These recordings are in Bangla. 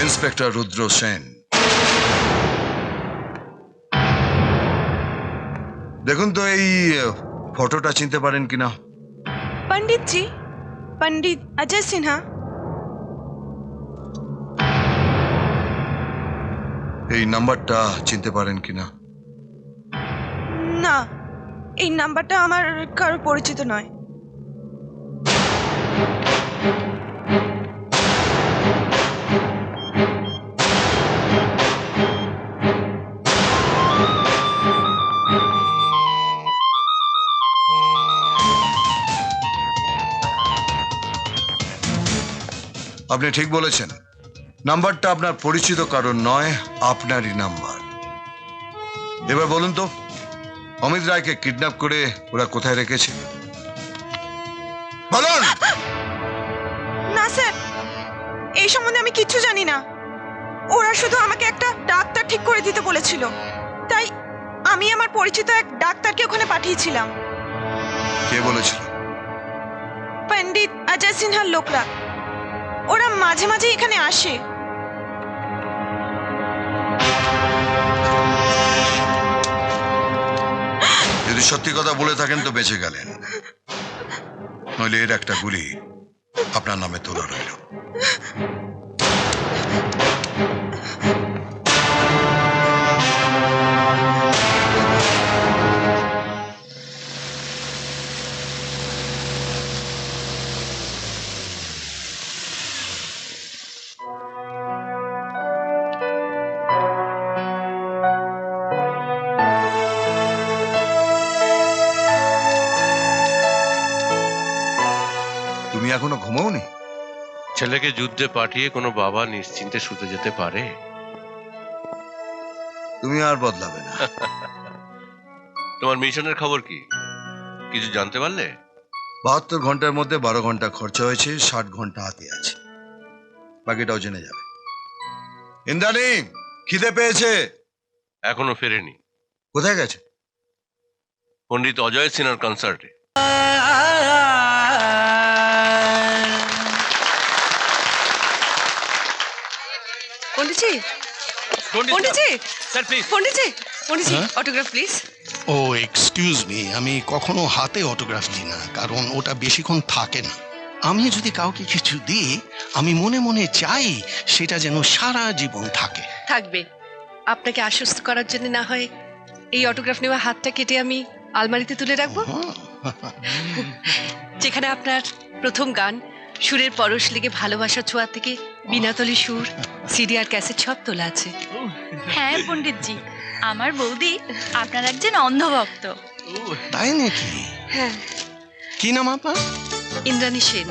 ইন্সপেক্টর রুদ্র সেন। দেখুন তো এই ফটোটা চিনতে পারেন কিনা। पंडित जी, पंडित अजय सिन्हा। এই নাম্বারটা চিনতে পারেন কিনা। না, এই নাম্বারটা আমার কারো পরিচিত নয়। আপনি ঠিক বলেছেন, নাম্বারটা আপনার পরিচিত কারণ নয়, আপনারই নাম্বার। এবার বলুন তো, অমিত রায়কে কিডন্যাপ করে ওরা কোথায় রেখেছে বলুন। না স্যার, এই সম্বন্ধে আমি কিচ্ছু জানি না। ওরা শুধু আমাকে একটা ডাক্তার ঠিক করে দিতে বলেছিল, তাই আমি আমার পরিচিত এক ডাক্তারকে ওখানে পাঠিয়েছিলাম। কে বলেছিল? पंडित अजय सिन्हाর লোকরা। ওরা মাঝে মাঝে এখানে আসে। যদি সত্যি কথা বলে থাকেন তো বেঁচে গেলেন, নইলে এর একটা গুলি আপনার নামে তোলা রইল। তুমি এখনো ঘুমাওনি? ছেলেকে যুদ্ধে পাঠিয়ে কোনো বাবা নিশ্চিন্তে শুতে যেতে পারে? তুমি আর বদলাবে না। তোমার মিশনের খবর কি, কিছু জানতে পারলে? 72 ঘন্টার মধ্যে 12 ঘন্টা খরচা হয়েছে, 60 ঘন্টা হাতে আছে, বাকিটাও জেনে যাবে। ইন্দ্রাণী, খিদে পেয়েছে। এখনো ফেরেনি। কোথায় গেছে? পণ্ডিত অজয় সিনহার কনসার্টে। Pandit ji, Pandit ji, sir please. Pandit ji, Pandit ji, autograph please. ও এক্সকিউজ মি, আমি কখনো হাতে অটোগ্রাফ দিই না, কারণ ওটা বেশিক্ষণ থাকে না। আমি যদি কাউকে কিছু দিই, আমি মনে মনে চাই সেটা যেন সারা জীবন থাকে। থাকবে। আপনাকে আশ্বস্ত করার জন্য না হয় এই অটোগ্রাফ নেওয়া হাতটা কেটে আমি আলমারিতে তুলে রাখবো, যেখানে আপনার প্রথম গান সুরের পরশ লেগে ভালোবাসা ছোঁয়া থেকে বিনাতলি সুর, সিডি আর ক্যাসেট সব তোলা আছে। হ্যাঁ পণ্ডিত জি, আমার বৌদি আপনার একজন অন্ধভক্ত। তাই নাকি? হ্যাঁ, কি নাম আপনার? ইন্দ্রাণী সেন।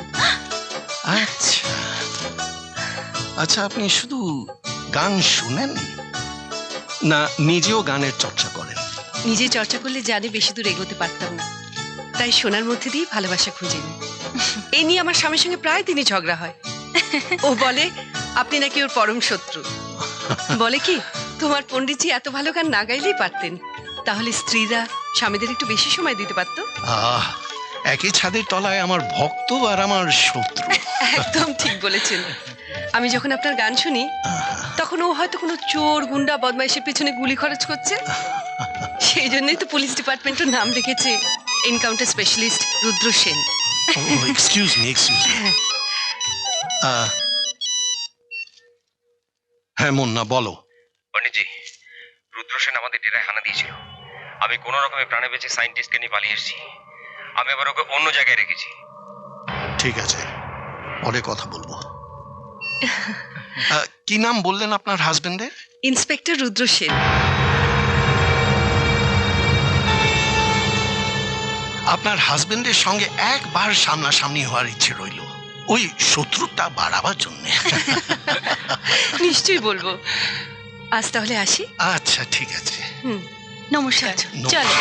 আচ্ছা আচ্ছা, আপনি শুধু গান শুনেন না নিজেও গানের চর্চা করেন? নিজে চর্চা করলে জানে বেশি দূর এগোতে পারতাম না, তাই শোনার মধ্যে দিয়ে ভালোবাসা খুঁজে নিই। এই নিয়ে আমার স্বামীর সঙ্গে প্রায় দিনই ঝগড়া হয়। ও বলে আপনি নাকি ওর পরম শত্রু। বলে কি, তোমার পণ্ডিতজি এত ভালো গান না গাইলেই পারতেন, তাহলে স্ত্রীরা স্বামীদের একটু বেশি সময় দিতে পারতো। আহ, একই ছাদের তলায় আমার ভক্ত আর আমার শত্রু। একদম ঠিক বলেছেন। আমি যখন আপনার গান শুনি, তখন ও হয়তো কোনো চোর গুন্ডা বদমাইশের পিছনে গুলি খরচ করছে। সেই জন্যই তো পুলিশ ডিপার্টমেন্টের নাম রেখেছে এনকাউন্টার স্পেশালিস্ট রুদ্র সেন। এক্সকিউজ মি, হ্যাঁ মুন্না, বলো। পণ্ডিতজি, রুদ্র সেন আমাদের ডেরায় হানা দিয়েছিল। আমি কোনো রকমে প্রাণে বেঁচে সায়েন্টিস্টকে নিয়ে পালিয়ে এসেছি। আমি আবার ওকে অন্য জায়গায় রেখেছি। ঠিক আছে, পরে কথা বলবো। কি নাম বললেন আপনার হাজবেন্ডের? ইন্সপেক্টর রুদ্র সেন। আপনার হাজবেন্ডের সঙ্গে একবার সামনাসামনি হওয়ার ইচ্ছে রইল, ওই শত্রুতা বাড়াবার জন্য। নিশ্চয়ই বলবো। আজ তাহলে আসি। আচ্ছা ঠিক আছে। নমস্কার। চলো।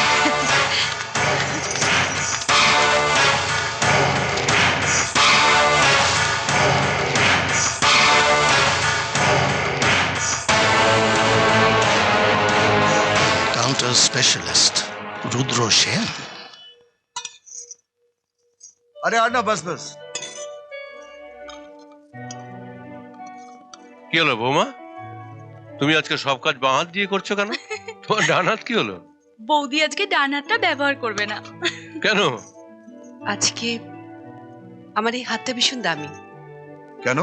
কাউন্টার স্পেশালিস্ট রুদ্র সেন। আরে আর না, বাস বাস। কি কি হলো বৌমা, তুমি আজকে সব কাজ বাঁ হাত দিয়ে করছো কেন? তোমার ডান হাত কি হলো? বৌদি আজকে ডান হাতটা ব্যবহার করবে না। কেন? আজকে আমার এই হাতটা ভীষণ দামি। কেন?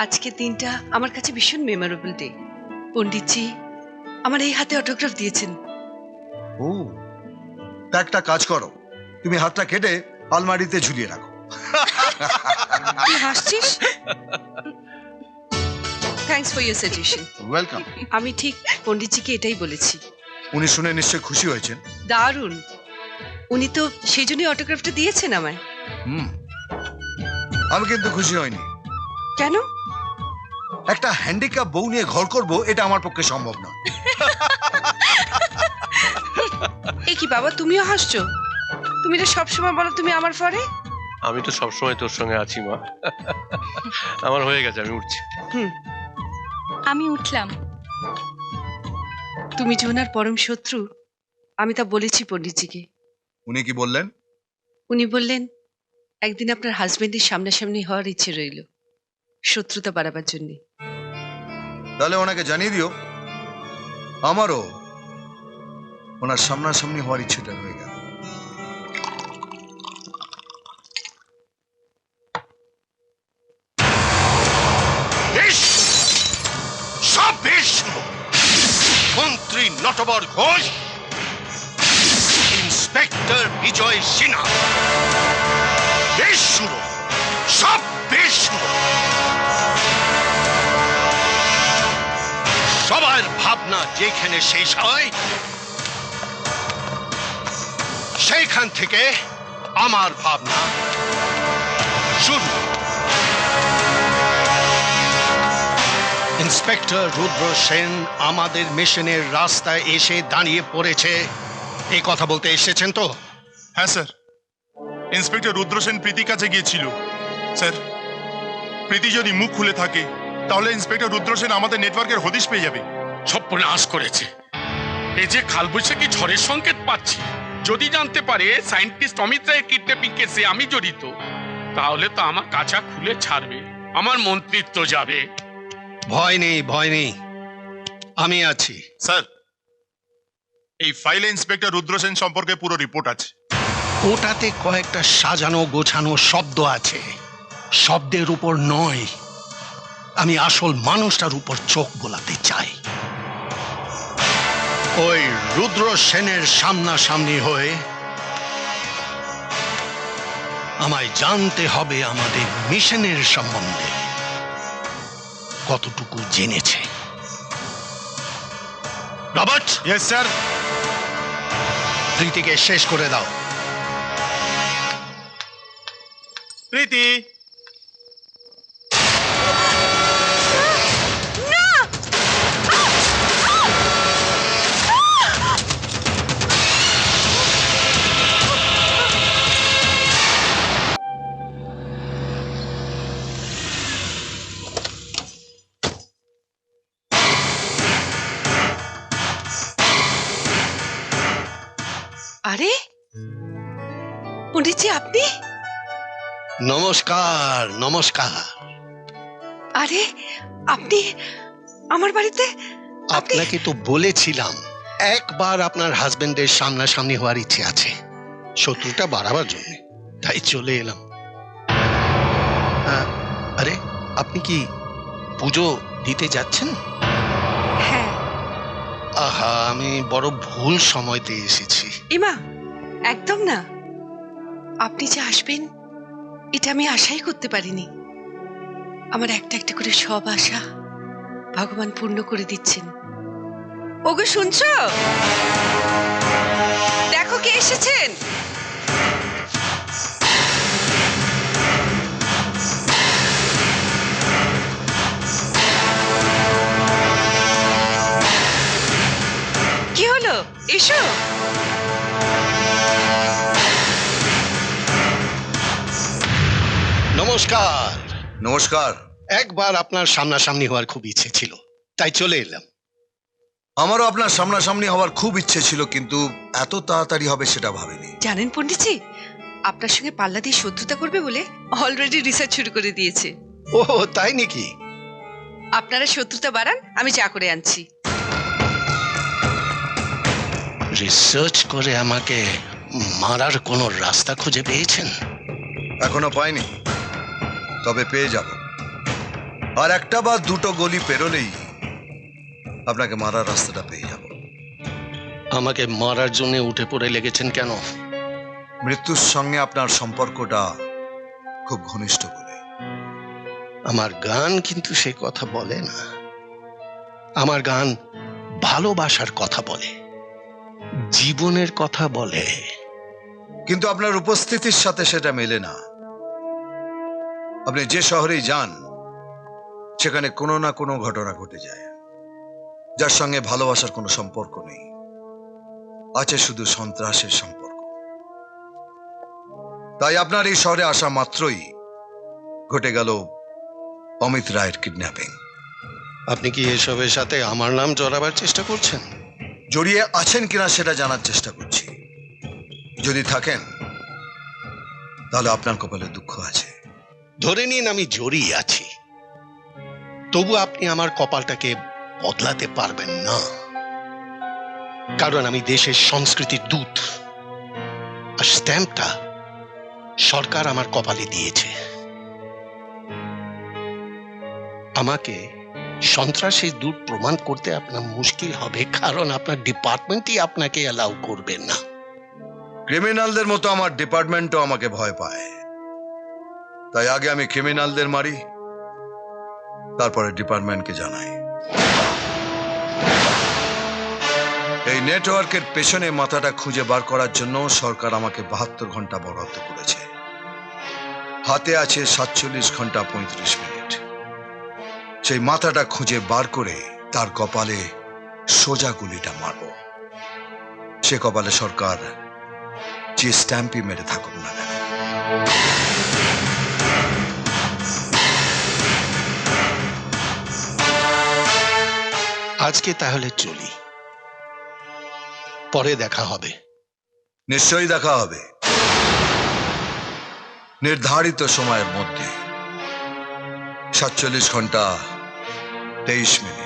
আজকের দিনটা আমার কাছে ভীষণ মেমোরেবল ডে। পণ্ডিতজি আমার এই হাতে অটোগ্রাফ দিয়েছেন। ও, তা একটা কাজ করো, তুমি হাতটা কেটে আলমারিতে ঝুলিয়ে রাখো। তুই হাসছিস? Thanks for your suggestion. Welcome. আমি ঠিক পণ্ডিতজিকে এটাই বলেছি। উনি শুনে নিশ্চয়ই খুশি হয়েছেন। দারুণ, উনি তো সেই জন্যই অটোগ্রাফটা দিয়েছেন আমায়। হুম, আমি কিন্তু খুশি হয়নি। কেন? একটা হ্যান্ডিক্যাপ বউ নিয়ে ঘর করব, এটা আমার পক্ষে সম্ভব না। এ কি বাবা, তুমিও হাসছো? তুমি তো সবসময় বলো তুমি আমার পরে। আমি তো সবসময় তোর সঙ্গে আছি মা। আমার হয়ে গেছে, আমি উঠছি। হুম, আমি উঠলাম। তুমি যে ওনার পরম শত্রু, আমি তা বলেছি পণ্ডিতজিকে। উনি কি বললেন? উনি বললেন একদিন আপনার হাজবেন্ডের সামনাসামনি হওয়ার ইচ্ছে রইল, শত্রুতা বাড়াবার জন্য। তাহলে ওনাকে জানিয়ে দিও আমারও ওনার সামনাসামনি হওয়ার ইচ্ছেটা রয়ে গেল। সব বেশ। মন্ত্রী নটবর ঘোষ, ইন্সপেক্টর বিজয় সিনহা, বেশ শুনো, সব বেশ শুনো। সবার ভাবনা যেখানে শেষ হয়, সেইখান থেকে আমার ভাবনা শুরু। ইন্সপেক্টর রুদ্র সেন আমাদের মিশনের রাস্তায় এসে দাঁড়িয়ে পড়েছে, এই কথা বলতে এসেছেন তো? হ্যাঁ স্যার, ইন্সপেক্টর রুদ্র সেন প্রীতির কাছে গিয়েছিল। স্যার, প্রীতি যদি মুখ খুলে থাকে তাহলে ইন্সপেক্টর রুদ্র সেন আমাদের নেটওয়ার্কের হদিশ পেয়ে যাবে। সর্বনাশ করেছে। এই যে কালবৈশাখী ঝড়ের সংকেত পাচ্ছি, যদি জানতে পারে সায়েন্টিস্ট অমিত রায়ের কিডন্যাপিং কেসে আমি জড়িত, তাহলে তো আমার কাছা খুলে ছাড়বে, আমার মন্ত্রিত্ব যাবে। ভয় নেই, ভয় নেই, আমি আছি। স্যার, এই ফাইলে ইন্সপেক্টর রুদ্র সেন সম্পর্কে পুরো রিপোর্ট আছে। ওটাতে কয়েকটা সাজানো গোছানো শব্দ আছে, শব্দের উপর নয়, আমি আসল মানুষটার উপর চোখ বোলাতে চাই। ওই রুদ্র সেনের সামনাসামনি হয়ে আমায় জানতে হবে আমাদের মিশনের সম্বন্ধে কতটুকু জেনেছে। Robert, yes sir. প্রীতিকে শেষ করে দাও। প্রীতি, আরে পণ্ডিতজি, আপনি? নমস্কার, নমস্কার। আরে আপনি আমার বাড়িতে? আপনাকে তো বলেছিলাম একবার আপনার হাজবেন্ডের সামনাসামনি হওয়ার ইচ্ছে আছে, শত্রুটা বাড়াবার জন্য, তাই চলে এলাম। আরে আপনি কি পুজো দিতে যাচ্ছেন? হ্যাঁ। আহা, আমি বড় ভুল সময়তে এসেছি। এমা, একদম না। আপনি যে আসবেন এটা আমি আশাই করতে পারিনি। আমার একটা একটা করে সব আশা ভগবান পূর্ণ করে দিচ্ছেন। ওগো শুনছো? দেখো কে এসেছেন। কি হলো, এসো। নমস্কার। নমস্কার। একবার আপনার সামনাসামনি হওয়ার খুব ইচ্ছে ছিল, তাই চলে এলাম। আমারও আপনার সামনাসামনি হওয়ার খুব ইচ্ছে ছিল, কিন্তু এত তাড়াতাড়ি হবে সেটা ভাবিনি। জানেন পণ্ডিতজি, আপনার সঙ্গে পাল্লা দিয়ে শত্রুতা করবে বলে অলরেডি রিসার্চ শুরু করে দিয়েছে। ও তাই নাকি? আপনারা শত্রুতা বাড়ান, আমি চা করে আনছি। রিসার্চ করে আমাকে মারার কোনো রাস্তা খুঁজে পেয়েছেন? এখনো পাইনি, তবে পেয়ে যাব। আর একটা বা দুটো গলি পেরোলেই আপনাকে মারার রাস্তাটা পেয়ে যাব। আমাকে মারার জন্য উঠে পড়ে লেগেছেন কেন? মৃত্যুর সঙ্গে আপনার সম্পর্কটা খুব ঘনিষ্ঠ বলে। আমার গান কিন্তু সে কথা বলে না। আমার গান ভালোবাসার কথা বলে, জীবনের কথা বলে। কিন্তু আপনার উপস্থিতির সাথে সেটা মেলে না। আপনি যে শহরেই যান সেখানে কোনো না কোনো ঘটনা ঘটে যায়, যার সঙ্গে ভালোবাসার কোনো সম্পর্ক নেই, আছে শুধু সন্ত্রাসের সম্পর্ক। তাই আপনার এই শহরে আসা মাত্রই ঘটে গেল অমিত রায়ের কিডন্যাপিং। আপনি কি এসবের সাথে আমার নাম জড়াবার চেষ্টা করছেন? জড়িয়ে আছেন কিনা সেটা জানার চেষ্টা করছি। যদি থাকেন তাহলে আপনার কপালে দুঃখ আছে। ধরে নিন আমি জড়িয়ে আছি, তবু আপনি আমার কপালটাকে বদলাতে পারবেন না, কারণ আমি দেশের সংস্কৃতির দূত। আর স্ট্যাম্পটা সরকার আমার কপালে দিয়েছে। আমাকে সন্ত্রাসী দূত প্রমাণ করতে আপনার মুশকিল হবে, কারণ আপনার ডিপার্টমেন্টই আপনাকে অ্যালাউ করবে না। ক্রিমিনালদের মতো আমার ডিপার্টমেন্টও আমাকে ভয় পায়। তাই আগে আমি ক্রিমিনালদের মারি, তারপরে ডিপার্টমেন্টকে জানাই। এই নেটওয়ার্কের পেছনে মাথাটা খুঁজে বার করার জন্য সরকার আমাকে 72 ঘন্টা বরাদ্দ করেছে। হাতে আছে 47 ঘন্টা 35 মিনিট। সেই মাথাটা খুঁজে বার করে তার কপালে সোজা গুলিটা মারব। সে কপালে সরকার যে স্ট্যাম্পই মেরে থাকুক না কেন। আজকে তাহলে চলি, পরে দেখা হবে। নিশ্চয়ই দেখা হবে, নির্ধারিত সময়ের মধ্যে। 47 ঘন্টা 23 মিনিট।